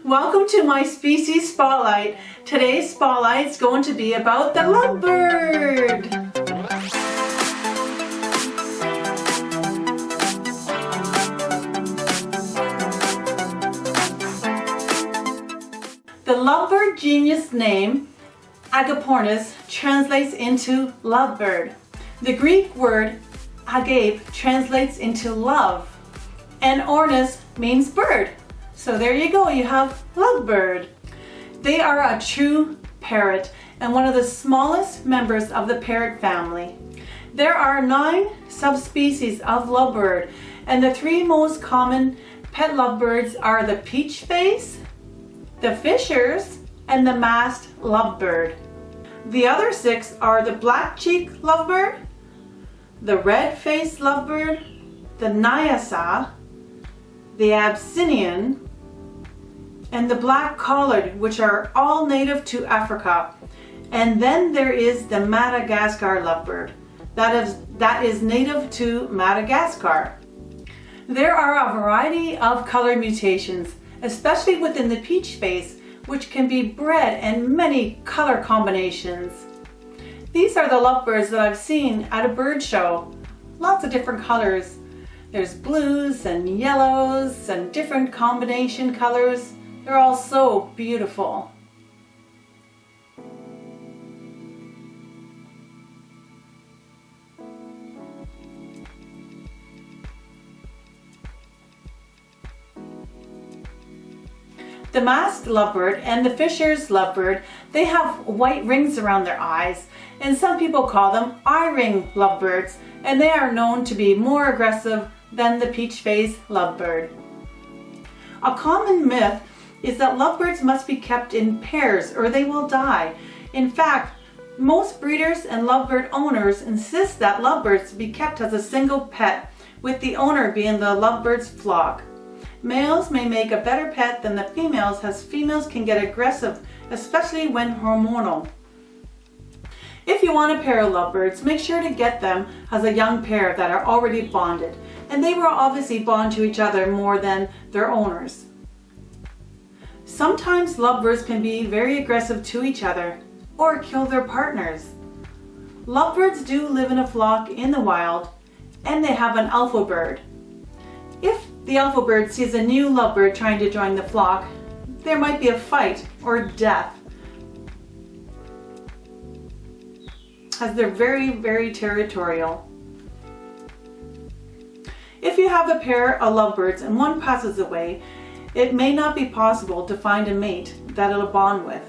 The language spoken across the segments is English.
Welcome to my species spotlight. Today's spotlight is going to be about the lovebird. The lovebird genus name, Agapornis, translates into lovebird. The Greek word agape translates into love, and ornis means bird. So there you go, you have lovebird. They are a true parrot and one of the smallest members of the parrot family. There are 9 subspecies of lovebird, and the 3 most common pet lovebirds are the peach face, the fishers, and the masked lovebird. The other 6 are the black-cheeked lovebird, the red-faced lovebird, the nyasa, the Abyssinian, and the black-collared, which are all native to Africa. And then there is the Madagascar lovebird. That is native to Madagascar. There are a variety of color mutations, especially within the peach face, which can be bred in many color combinations. These are the lovebirds that I've seen at a bird show. Lots of different colors. There's blues and yellows and different combination colors. They're all so beautiful. The masked lovebird and the fisher's lovebird, they have white rings around their eyes, and some people call them eye-ring lovebirds, and they are known to be more aggressive than the peach-faced lovebird. A common myth is that lovebirds must be kept in pairs or they will die. In fact, most breeders and lovebird owners insist that lovebirds be kept as a single pet, with the owner being the lovebird's flock. Males may make a better pet than the females, as females can get aggressive, especially when hormonal. If you want a pair of lovebirds, make sure to get them as a young pair that are already bonded, and they will obviously bond to each other more than their owners. Sometimes lovebirds can be very aggressive to each other or kill their partners. Lovebirds do live in a flock in the wild, and they have an alpha bird. If the alpha bird sees a new lovebird trying to join the flock, there might be a fight or death, as they're very, very territorial. If you have a pair of lovebirds and one passes away, it may not be possible to find a mate that it'll bond with.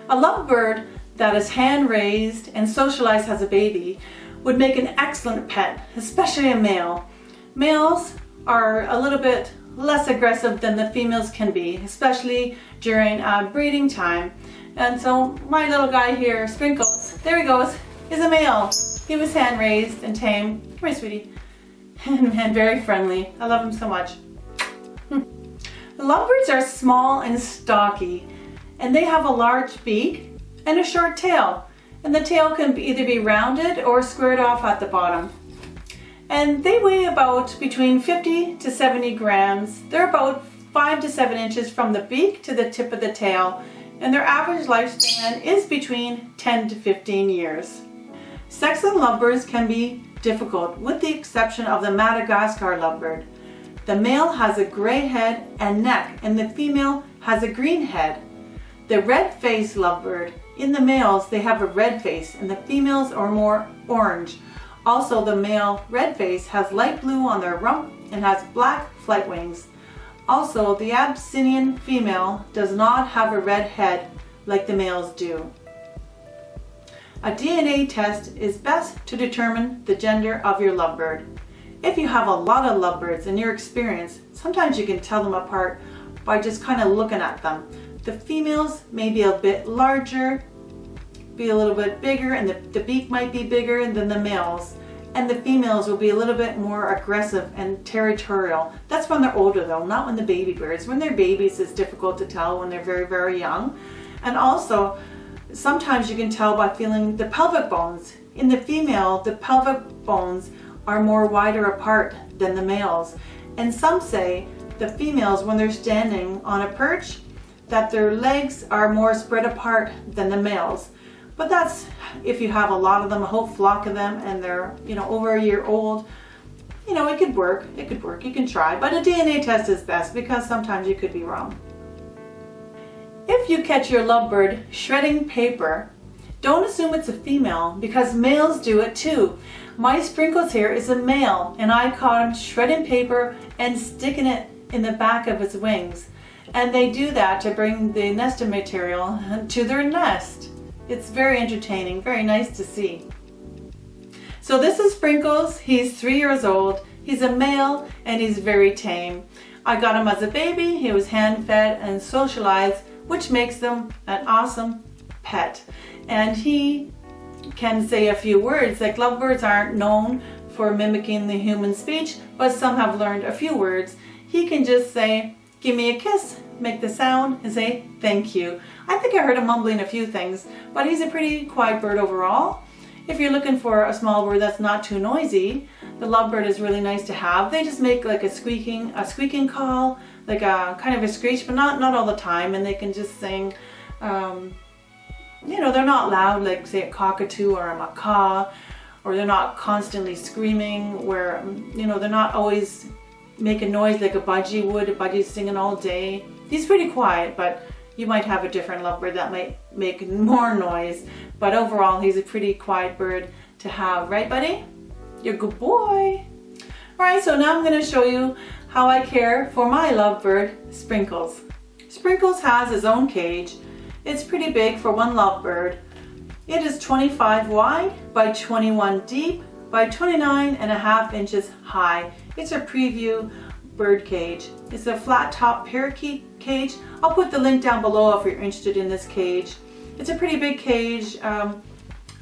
A lovebird that is hand-raised and socialized as a baby would make an excellent pet, especially a male. Males are a little bit less aggressive than the females can be, especially during breeding time. And so my little guy here, Sprinkles, there he goes, is a male. He was hand-raised and tame. Come here, sweetie. And very friendly. I love him so much. The lovebirds are small and stocky, and they have a large beak and a short tail. And the tail can either be rounded or squared off at the bottom. And they weigh about between 50 to 70 grams. They're about 5 to 7 inches from the beak to the tip of the tail, and their average lifespan is between 10 to 15 years. Sexing lovebirds can be difficult, with the exception of the Madagascar lovebird. The male has a gray head and neck, and the female has a green head. The red-faced lovebird, in the males they have a red face, and the females are more orange. Also, the male redface has light blue on their rump and has black flight wings. Also, the Abyssinian female does not have a red head like the males do. A DNA test is best to determine the gender of your lovebird. If you have a lot of lovebirds in your experience, sometimes you can tell them apart by just kind of looking at them. The females may be a bit larger, be a little bit bigger, and the beak might be bigger than the males, and the females will be a little bit more aggressive and territorial. That's when they're older though, not when the baby birds. When they're babies, it's difficult to tell when they're very, very young. And also, sometimes you can tell by feeling the pelvic bones. In the female, the pelvic bones are more wider apart than the males. And some say the females, when they're standing on a perch, that their legs are more spread apart than the males. But that's if you have a lot of them, a whole flock of them, and they're, over a year old. It could work. It could work. You can try. But a DNA test is best because sometimes you could be wrong. If you catch your lovebird shredding paper, don't assume it's a female because males do it too. My Sprinkles here is a male, and I caught him shredding paper and sticking it in the back of his wings. And they do that to bring the nesting material to their nest. It's very entertaining, very nice to see. So this is Sprinkles. He's 3 years old. He's a male and he's very tame. I got him as a baby. He was hand-fed and socialized, which makes them an awesome pet. And he can say a few words. Like lovebirds aren't known for mimicking the human speech, but some have learned a few words. He can just say, "Give me a kiss," make the sound, and say, "Thank you." I think I heard him mumbling a few things, but he's a pretty quiet bird overall. If you're looking for a small bird that's not too noisy, the lovebird is really nice to have. They just make like a squeaking call, like a kind of a screech, but not all the time, and they can just sing. They're not loud like say a cockatoo or a macaw, or they're not constantly screaming where, they're not always making noise like a budgie would. A budgie's singing all day. He's pretty quiet, but you might have a different lovebird that might make more noise. But overall, he's a pretty quiet bird to have, right buddy? You're a good boy. Alright, so now I'm going to show you how I care for my lovebird, Sprinkles. Sprinkles has his own cage. It's pretty big for one lovebird. It is 25 wide by 21 deep by 29.5 inches high. It's a preview bird cage. It's a flat top parakeet cage. I'll put the link down below if you're interested in this cage. It's a pretty big cage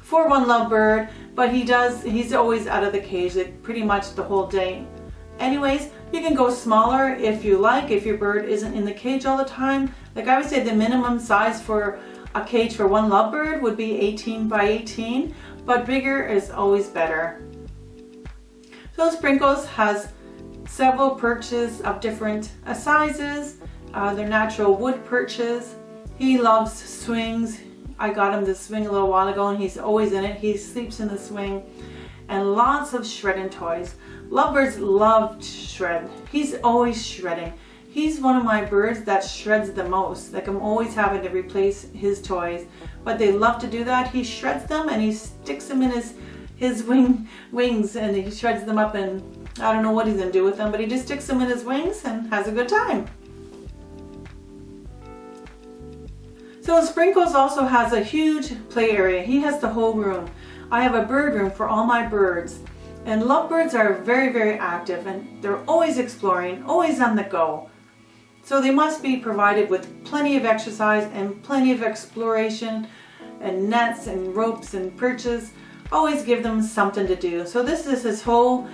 for one lovebird, but he's always out of the cage like pretty much the whole day. Anyways, you can go smaller if you like, if your bird isn't in the cage all the time. Like I would say the minimum size for a cage for one lovebird would be 18 by 18, but bigger is always better. So Sprinkles has several perches of different sizes. They're natural wood perches. He loves swings. I got him this swing a little while ago and he's always in it. He sleeps in the swing. And lots of shredding toys. Lovebirds love to shred. He's always shredding. He's one of my birds that shreds the most. Like I'm always having to replace his toys. But they love to do that. He shreds them and he sticks them in his wings and he shreds them up, and I don't know what he's gonna do with them, but he just sticks them in his wings and has a good time. So Sprinkles also has a huge play area. He has the whole room. I have a bird room for all my birds. And lovebirds are very, very active and they're always exploring, always on the go. So they must be provided with plenty of exercise and plenty of exploration and nets and ropes and perches. Always give them something to do. So this is his whole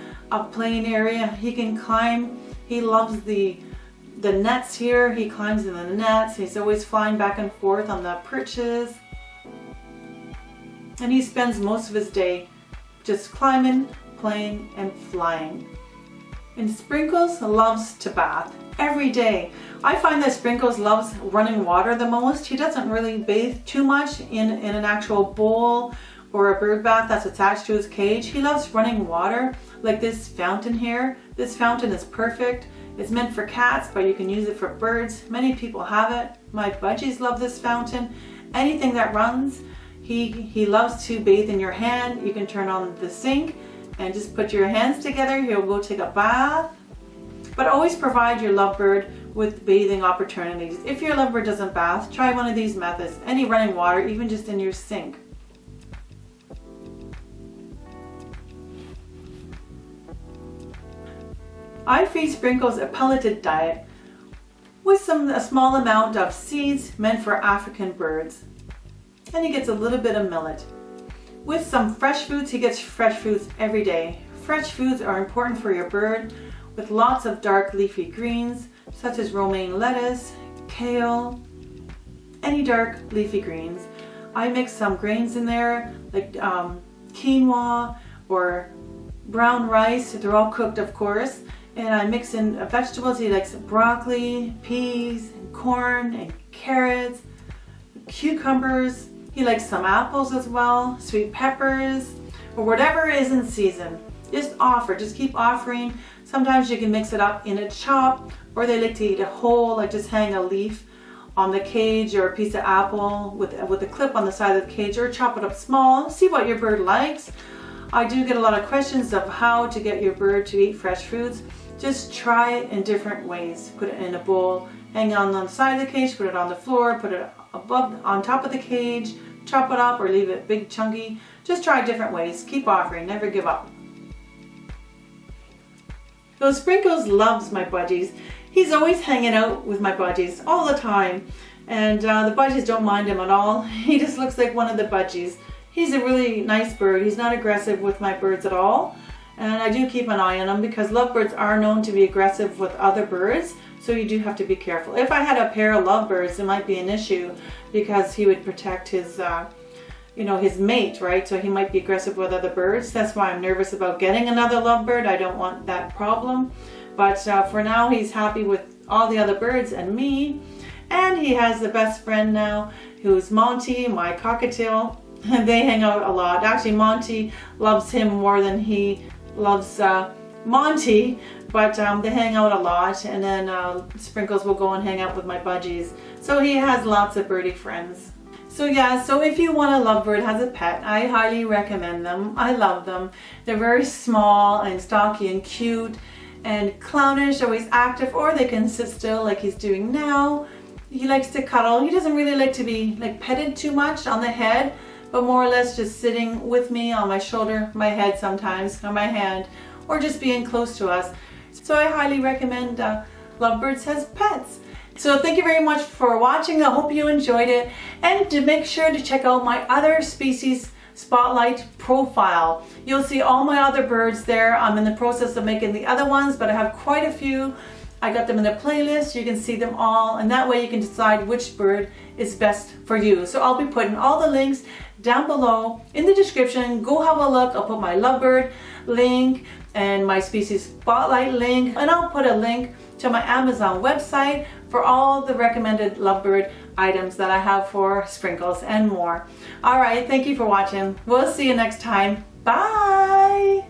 playing area. He can climb. He loves the nets here. He climbs in the nets. He's always flying back and forth on the perches. And he spends most of his day just climbing, playing, and flying. And Sprinkles loves to bath every day. I find that Sprinkles loves running water the most. He doesn't really bathe too much in an actual bowl or a bird bath that's attached to his cage. He loves running water, like this fountain here. This fountain is perfect. It's meant for cats, but you can use it for birds. Many people have it. My budgies love this fountain. Anything that runs, he loves to bathe in your hand. You can turn on the sink and just put your hands together. He'll go take a bath. But always provide your lovebird with bathing opportunities. If your lovebird doesn't bath, try one of these methods. Any running water, even just in your sink. I feed Sprinkles a pelleted diet with a small amount of seeds meant for African birds. And he gets a little bit of millet. With some fresh foods, he gets fresh foods every day. Fresh foods are important for your bird, with lots of dark leafy greens such as romaine lettuce, kale, any dark leafy greens. I mix some grains in there like quinoa or brown rice. They're all cooked, of course. And I mix in vegetables. He likes broccoli, peas, corn and carrots, cucumbers. He likes some apples as well, sweet peppers, or whatever is in season. Just offer, just keep offering. Sometimes you can mix it up in a chop, or they like to eat it whole, like just hang a leaf on the cage or a piece of apple with a clip on the side of the cage, or chop it up small. See what your bird likes. I do get a lot of questions of how to get your bird to eat fresh foods. Just try it in different ways. Put it in a bowl, hang it on the side of the cage, put it on the floor, put it above, on top of the cage, chop it up or leave it big chunky. Just try different ways. Keep offering, never give up. So Sprinkles loves my budgies. He's always hanging out with my budgies all the time. And the budgies don't mind him at all. He just looks like one of the budgies. He's a really nice bird. He's not aggressive with my birds at all. And I do keep an eye on him because lovebirds are known to be aggressive with other birds. So you do have to be careful. If I had a pair of lovebirds, it might be an issue because he would protect his, his mate, right? So he might be aggressive with other birds. That's why I'm nervous about getting another lovebird. I don't want that problem. But for now, he's happy with all the other birds and me. And he has the best friend now, who's Monty, my cockatiel. They hang out a lot. Actually, Monty loves him more than he loves Monty, but they hang out a lot. And then Sprinkles will go and hang out with my budgies. So he has lots of birdie friends. So yeah, so if you want a lovebird as a pet, I highly recommend them. I love them. They're very small and stocky and cute and clownish, always active, or they can sit still like he's doing now. He likes to cuddle. He doesn't really like to be petted too much on the head, but more or less just sitting with me on my shoulder, my head sometimes, or my hand, or just being close to us. So I highly recommend lovebirds as pets. So thank you very much for watching. I hope you enjoyed it. And to make sure to check out my other species spotlight profile. You'll see all my other birds there. I'm in the process of making the other ones, but I have quite a few. I got them in the playlist. You can see them all, and that way you can decide which bird is best for you. So I'll be putting all the links down below in the description. Go have a look. I'll put my lovebird link and my species spotlight link, and I'll put a link to my Amazon website for all the recommended lovebird items that I have for Sprinkles and more. All right, thank you for watching. We'll see you next time. Bye.